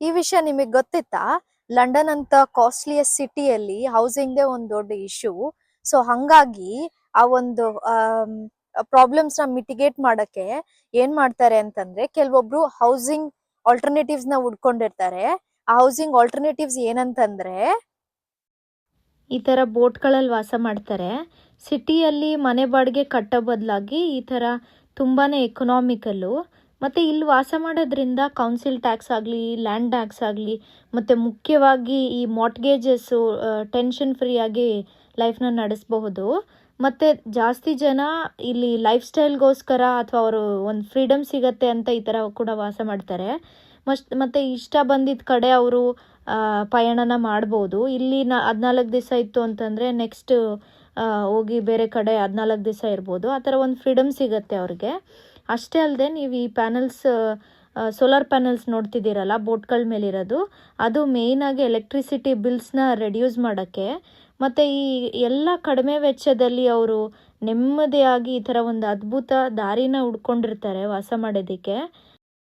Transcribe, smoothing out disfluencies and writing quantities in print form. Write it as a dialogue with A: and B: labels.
A: ಈ ವಿಷಯ ನಿಮಗೆ ಗೊತ್ತಿತ್ತಾ? ಲಂಡನ್ ಅಂತ ಕಾಸ್ಟ್ಲಿಯಸ್ಟ್ ಸಿಟಿಯಲ್ಲಿ ಹೌಸಿಂಗ್ದೇ ಒಂದು ದೊಡ್ಡ ಇಶ್ಯೂ. ಸೊ ಹಂಗಾಗಿ ಆ ಒಂದು ಪ್ರಾಬ್ಲಮ್ಸ್ ನ ಮಿಟಿಗೇಟ್ ಮಾಡಕ್ಕೆ ಏನ್ ಮಾಡ್ತಾರೆ ಅಂತಂದ್ರೆ, ಕೆಲವೊಬ್ರು ಹೌಸಿಂಗ್ ಆಲ್ಟರ್ನೇಟಿವ್ಸ್ ನ ಹುಡ್ಕೊಂಡಿರ್ತಾರೆ. ಆ ಹೌಸಿಂಗ್ ಆಲ್ಟರ್ನೇಟಿವ್ಸ್ ಏನಂತಂದ್ರೆ,
B: ಈ ಥರ ಬೋಟ್ಗಳಲ್ಲಿ ವಾಸ ಮಾಡ್ತಾರೆ. ಸಿಟಿಯಲ್ಲಿ ಮನೆ ಬಾಡಿಗೆ ಕಟ್ಟೋ ಬದಲಾಗಿ ಈ ಥರ ತುಂಬಾ ಎಕನಾಮಿಕಲ್ಲು. ಮತ್ತು ಇಲ್ಲಿ ವಾಸ ಮಾಡೋದ್ರಿಂದ ಕೌನ್ಸಿಲ್ ಟ್ಯಾಕ್ಸ್ ಆಗಲಿ, ಲ್ಯಾಂಡ್ ಟ್ಯಾಕ್ಸ್ ಆಗಲಿ, ಮತ್ತು ಮುಖ್ಯವಾಗಿ ಈ ಮಾರ್ಟ್ಗೇಜಸ್ಸು ಟೆನ್ಷನ್ ಫ್ರೀಯಾಗಿ ಲೈಫ್ನ ನಡೆಸಬಹುದು. ಮತ್ತು ಜಾಸ್ತಿ ಜನ ಇಲ್ಲಿ ಲೈಫ್ ಸ್ಟೈಲ್ಗೋಸ್ಕರ ಅಥವಾ ಅವರು ಒಂದು ಫ್ರೀಡಮ್ ಸಿಗತ್ತೆ ಅಂತ ಈ ಥರ ಕೂಡ ವಾಸ ಮಾಡ್ತಾರೆ. ಮತ್ತು ಇಷ್ಟ ಬಂದಿದ್ದ ಕಡೆ ಅವರು ಪಯಣನ ಮಾಡ್ಬೋದು. ಇಲ್ಲಿ 14 ದಿವಸ ಇತ್ತು ಅಂತಂದರೆ ನೆಕ್ಸ್ಟ್ ಹೋಗಿ ಬೇರೆ ಕಡೆ 14 ದಿವಸ ಇರ್ಬೋದು. ಆ ಥರ ಒಂದು ಫ್ರೀಡಮ್ ಸಿಗುತ್ತೆ ಅವ್ರಿಗೆ. ಅಷ್ಟೇ ಅಲ್ಲದೆ ನೀವು ಈ ಪ್ಯಾನಲ್ಸ್, ಸೋಲಾರ್ ಪ್ಯಾನಲ್ಸ್ ನೋಡ್ತಿದ್ದೀರಲ್ಲ ಬೋಟ್ಗಳ ಮೇಲಿರೋದು, ಅದು ಮೇಯ್ನಾಗಿ ಎಲೆಕ್ಟ್ರಿಸಿಟಿ ಬಿಲ್ಸ್ನ ರೆಡ್ಯೂಸ್ ಮಾಡೋಕ್ಕೆ. ಮತ್ತು ಈ ಎಲ್ಲ ಕಡಿಮೆ ವೆಚ್ಚದಲ್ಲಿ ಅವರು ನೆಮ್ಮದಿಯಾಗಿ ಈ ಥರ ಒಂದು ಅದ್ಭುತ ದಾರಿನ ಹುಡ್ಕೊಂಡಿರ್ತಾರೆ ವಾಸ ಮಾಡೋದಕ್ಕೆ.